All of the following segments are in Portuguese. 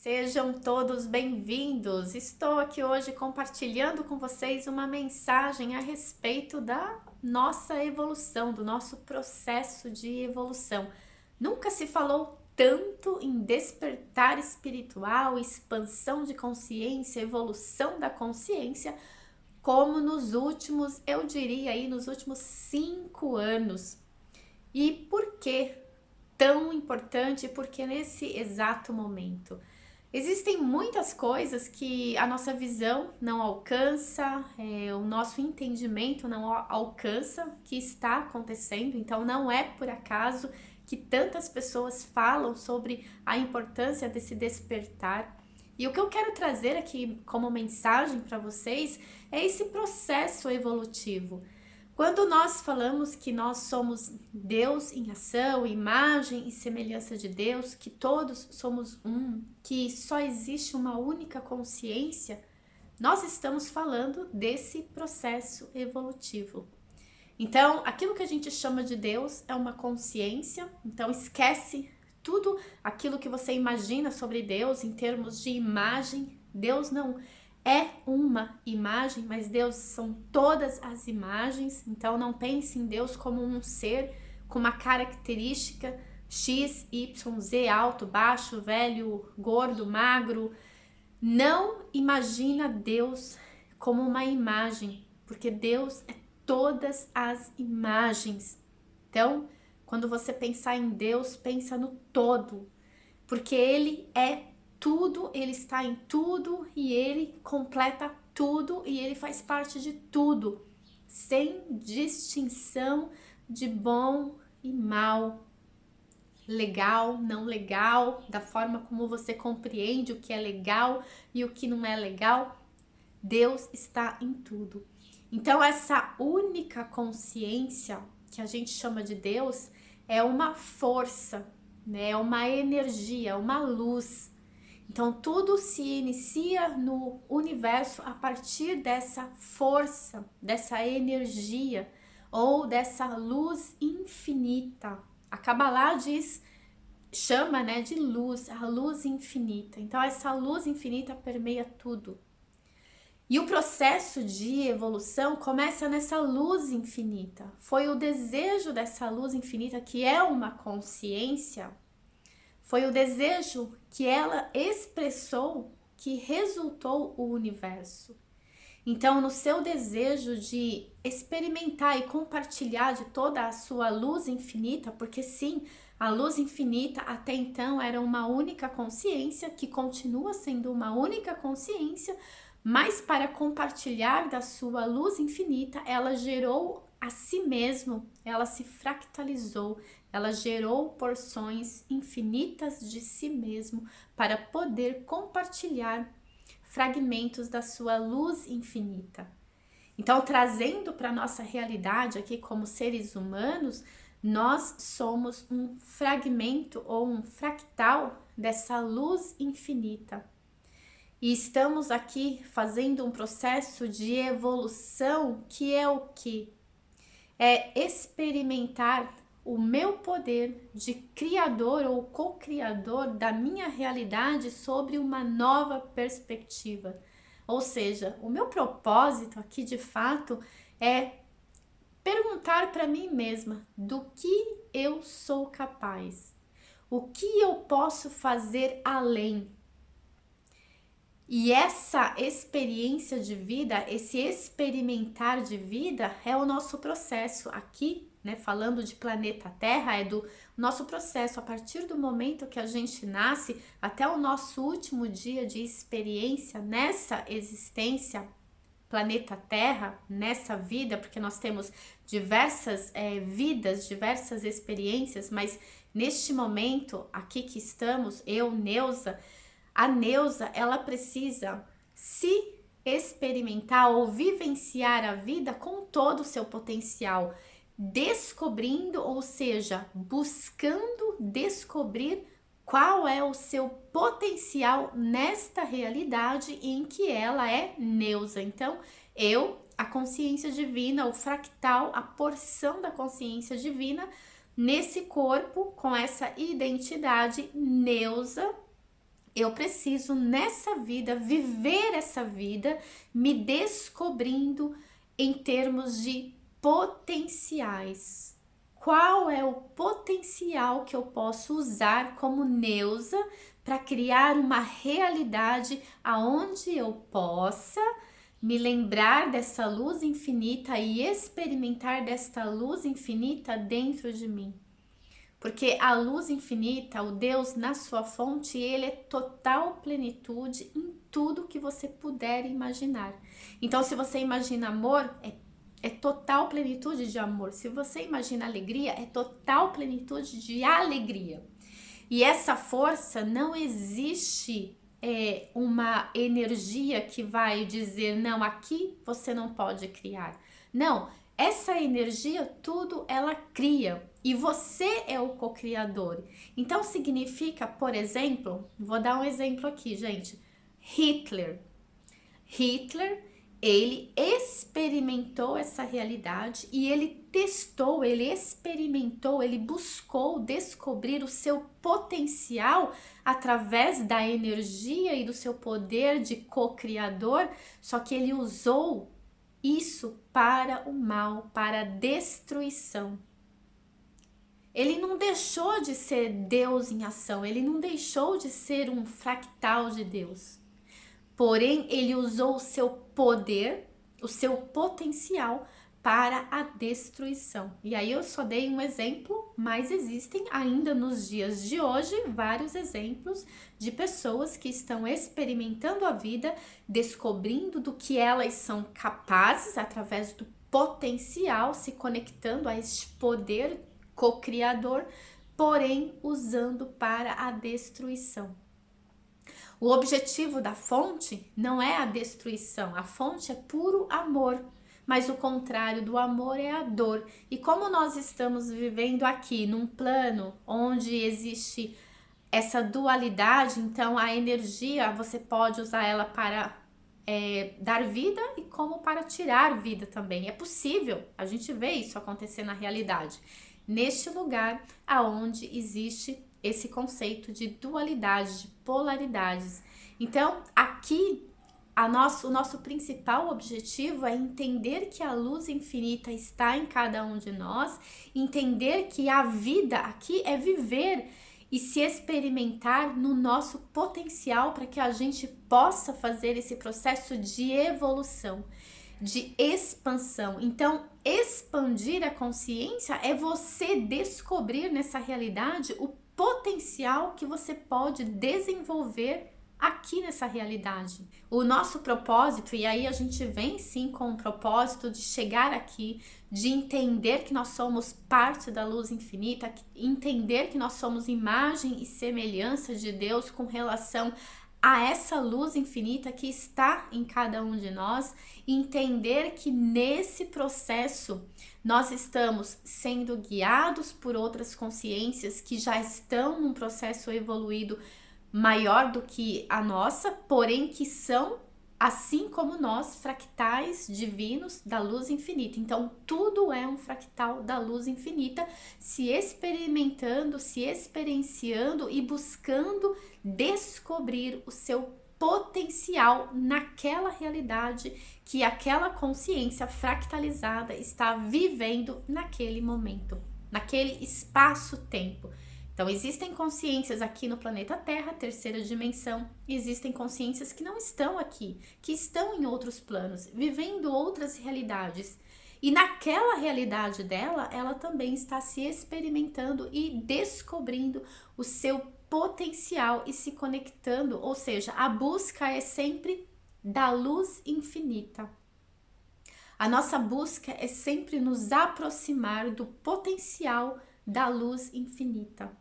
Sejam todos bem-vindos. Estou aqui hoje compartilhando com vocês uma mensagem a respeito da nossa evolução, do nosso processo de evolução. Nunca se falou tanto em despertar espiritual, expansão de consciência, evolução da consciência, como nos últimos, eu diria aí, nos últimos 5 anos. E por que tão importante? Porque nesse exato momento existem muitas coisas que a nossa visão não alcança, o nosso entendimento não alcança, que está acontecendo. Então não é por acaso que tantas pessoas falam sobre a importância desse despertar. E o que eu quero trazer aqui como mensagem para vocês é esse processo evolutivo. Quando nós falamos que nós somos Deus em ação, imagem e semelhança de Deus, que todos somos um, que só existe uma única consciência, nós estamos falando desse processo evolutivo. Então, aquilo que a gente chama de Deus é uma consciência, então esquece tudo aquilo que você imagina sobre Deus em termos de imagem. Deus não é uma imagem, mas Deus são todas as imagens. Então não pense em Deus como um ser com uma característica X, Y, Z, alto, baixo, velho, gordo, magro. Não imagina Deus como uma imagem, porque Deus é todas as imagens. Então, quando você pensar em Deus, pensa no todo, porque Ele é tudo, Ele está em tudo e Ele completa tudo e Ele faz parte de tudo, sem distinção de bom e mal, legal, não legal, da forma como você compreende o que é legal e o que não é legal. Deus está em tudo. Então essa única consciência que a gente chama de Deus é uma força, né? É uma energia, uma luz. Então tudo se inicia no universo a partir dessa força, dessa energia ou dessa luz infinita. A Kabbalah chama, né, de luz, a luz infinita. Então essa luz infinita permeia tudo. E o processo de evolução começa nessa luz infinita. Foi o desejo dessa luz infinita, que é uma consciência, foi o desejo que ela expressou que resultou o universo. Então, no seu desejo de experimentar e compartilhar de toda a sua luz infinita, porque sim, a luz infinita até então era uma única consciência, que continua sendo uma única consciência, mas para compartilhar da sua luz infinita, ela gerou a si mesmo, ela se fractalizou, ela gerou porções infinitas de si mesmo para poder compartilhar fragmentos da sua luz infinita. Então, trazendo para a nossa realidade aqui como seres humanos, nós somos um fragmento ou um fractal dessa luz infinita. E estamos aqui fazendo um processo de evolução que é o quê? É experimentar o meu poder de criador ou co-criador da minha realidade sobre uma nova perspectiva. Ou seja, o meu propósito aqui de fato é perguntar para mim mesma do que eu sou capaz, o que eu posso fazer além. E essa experiência de vida, esse experimentar de vida é o nosso processo aqui, né? Falando de planeta Terra, é do nosso processo a partir do momento que a gente nasce até o nosso último dia de experiência nessa existência, planeta Terra, nessa vida, porque nós temos diversas vidas, diversas experiências, mas neste momento aqui que estamos, eu, Neuza, a Neuza, ela precisa se experimentar ou vivenciar a vida com todo o seu potencial, descobrindo, ou seja, buscando descobrir qual é o seu potencial nesta realidade em que ela é Neuza. Então, a consciência divina, o fractal, a porção da consciência divina nesse corpo, com essa identidade Neuza, eu preciso nessa vida viver essa vida me descobrindo em termos de potenciais. Qual é o potencial que eu posso usar como Neuza para criar uma realidade aonde eu possa me lembrar dessa luz infinita e experimentar desta luz infinita dentro de mim? Porque a luz infinita, o Deus na sua fonte, ele é total plenitude em tudo que você puder imaginar. Então, se você imagina amor, é total plenitude de amor. Se você imagina alegria, é total plenitude de alegria. E essa força, não existe uma energia que vai dizer, não, aqui você não pode criar. Não, essa energia, tudo ela cria. E você é o co-criador. Então significa, por exemplo, vou dar um exemplo aqui, gente. Hitler, ele experimentou essa realidade e ele testou, ele experimentou, ele buscou descobrir o seu potencial através da energia e do seu poder de co-criador, só que ele usou isso para o mal, para a destruição. Ele não deixou de ser Deus em ação, ele não deixou de ser um fractal de Deus. Porém, ele usou o seu poder, o seu potencial para a destruição. E aí eu só dei um exemplo, mas existem ainda nos dias de hoje vários exemplos de pessoas que estão experimentando a vida, descobrindo do que elas são capazes através do potencial, se conectando a este poder co-criador, porém usando para a destruição. O objetivo da fonte não é a destruição, a fonte é puro amor, mas o contrário do amor é a dor. E como nós estamos vivendo aqui num plano onde existe essa dualidade, então a energia você pode usar ela para dar vida e como para tirar vida também. É possível, a gente vê isso acontecer na realidade. Neste lugar aonde existe esse conceito de dualidade, de polaridades. Então, aqui, o nosso principal objetivo é entender que a luz infinita está em cada um de nós, entender que a vida aqui é viver e se experimentar no nosso potencial para que a gente possa fazer esse processo de evolução, de expansão. Então, expandir a consciência é você descobrir nessa realidade o potencial que você pode desenvolver aqui nessa realidade. O nosso propósito, e aí a gente vem sim com o propósito de chegar aqui, de entender que nós somos parte da luz infinita, entender que nós somos imagem e semelhança de Deus com relação a essa luz infinita que está em cada um de nós, entender que nesse processo nós estamos sendo guiados por outras consciências que já estão num processo evoluído maior do que a nossa, porém que são, assim como nós, fractais divinos da luz infinita. Então, tudo é um fractal da luz infinita, se experimentando, se experienciando e buscando descobrir o seu potencial naquela realidade que aquela consciência fractalizada está vivendo naquele momento, naquele espaço-tempo. Então, existem consciências aqui no planeta Terra, terceira dimensão, e existem consciências que não estão aqui, que estão em outros planos, vivendo outras realidades. E naquela realidade dela, ela também está se experimentando e descobrindo o seu potencial e se conectando, ou seja, a busca é sempre da luz infinita. A nossa busca é sempre nos aproximar do potencial da luz infinita.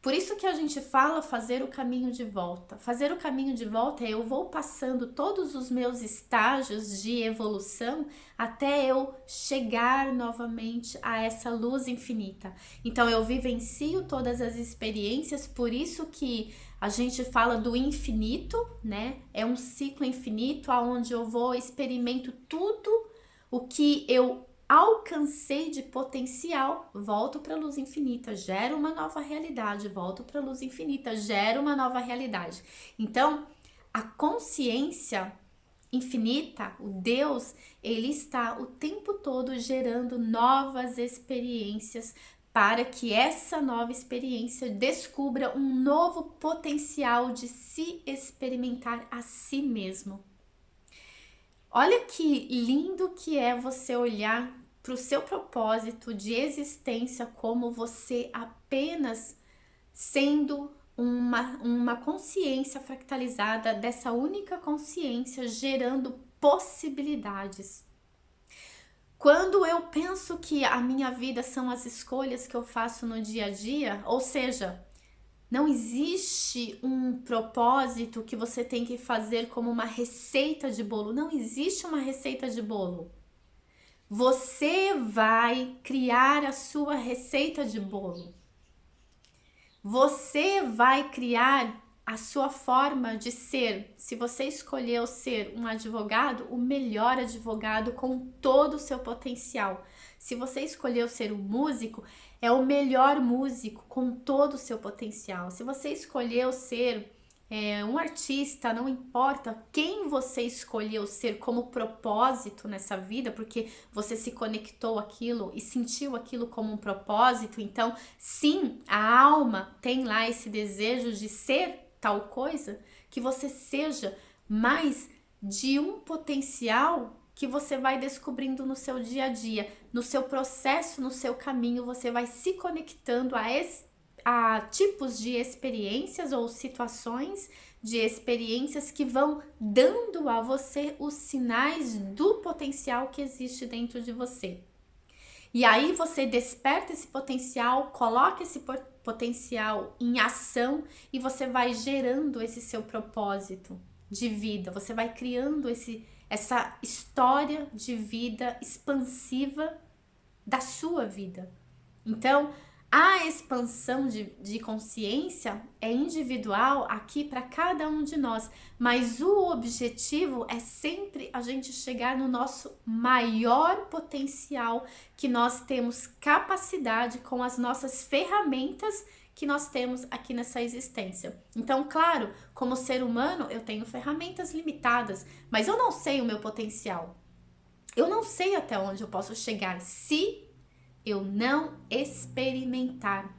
Por isso que a gente fala fazer o caminho de volta. Fazer o caminho de volta é eu vou passando todos os meus estágios de evolução até eu chegar novamente a essa luz infinita. Então eu vivencio todas as experiências, por isso que a gente fala do infinito, né? É um ciclo infinito onde eu vou experimento tudo o que eu alcancei de potencial, volto para a luz infinita, gero uma nova realidade, volto para a luz infinita, gero uma nova realidade. Então, a consciência infinita, o Deus, ele está o tempo todo gerando novas experiências para que essa nova experiência descubra um novo potencial de se experimentar a si mesmo. Olha que lindo que é você olhar para o seu propósito de existência como você apenas sendo uma consciência fractalizada dessa única consciência gerando possibilidades. Quando eu penso que a minha vida são as escolhas que eu faço no dia a dia, ou seja, não existe um propósito que você tem que fazer como uma receita de bolo. Não existe uma receita de bolo. Você vai criar a sua receita de bolo. Você vai criar a sua forma de ser. Se você escolheu ser um advogado, o melhor advogado com todo o seu potencial. Se você escolheu ser um músico, é o melhor músico com todo o seu potencial. Se você escolheu ser um artista, não importa quem você escolheu ser como propósito nessa vida, porque você se conectou àquilo e sentiu aquilo como um propósito. Então, sim, a alma tem lá esse desejo de ser tal coisa, que você seja mais de um potencial que você vai descobrindo no seu dia a dia, no seu processo, no seu caminho, você vai se conectando a tipos de experiências ou situações de experiências que vão dando a você os sinais do potencial que existe dentro de você. E aí você desperta esse potencial, coloca esse potencial em ação e você vai gerando esse seu propósito de vida. Você vai criando essa história de vida expansiva da sua vida. Então, a expansão de consciência é individual aqui para cada um de nós, mas o objetivo é sempre a gente chegar no nosso maior potencial que nós temos capacidade com as nossas ferramentas que nós temos aqui nessa existência. Então, claro, como ser humano, eu tenho ferramentas limitadas, mas eu não sei o meu potencial. Eu não sei até onde eu posso chegar se eu não experimentar.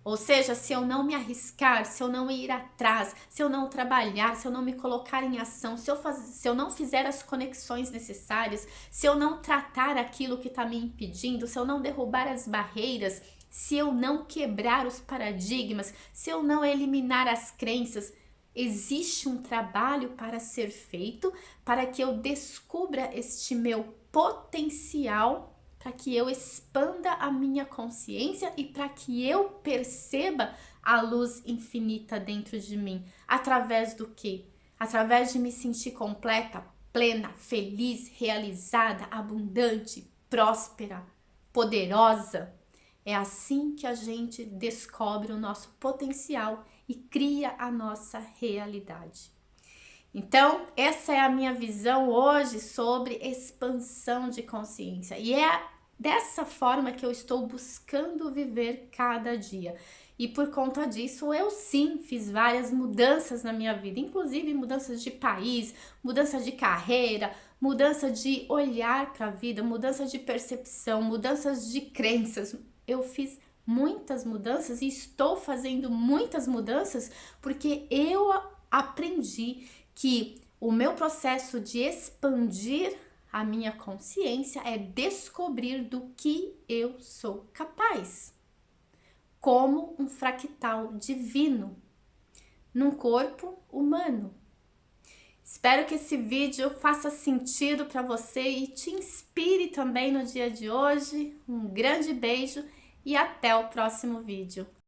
Ou seja, se eu não me arriscar, se eu não ir atrás, se eu não trabalhar, se eu não me colocar em ação, se eu não fizer as conexões necessárias, se eu não tratar aquilo que está me impedindo, se eu não derrubar as barreiras, se eu não quebrar os paradigmas, se eu não eliminar as crenças, existe um trabalho para ser feito para que eu descubra este meu potencial, para que eu expanda a minha consciência e para que eu perceba a luz infinita dentro de mim. Através do quê? Através de me sentir completa, plena, feliz, realizada, abundante, próspera, poderosa. É assim que a gente descobre o nosso potencial e cria a nossa realidade. Então, essa é a minha visão hoje sobre expansão de consciência. E é dessa forma que eu estou buscando viver cada dia. E por conta disso, eu sim fiz várias mudanças na minha vida, inclusive mudanças de país, mudança de carreira, mudança de olhar para a vida, mudança de percepção, mudanças de crenças. Eu fiz muitas mudanças e estou fazendo muitas mudanças porque eu aprendi que o meu processo de expandir a minha consciência é descobrir do que eu sou capaz, como um fractal divino, num corpo humano. Espero que esse vídeo faça sentido para você e te inspire também no dia de hoje. Um grande beijo e até o próximo vídeo.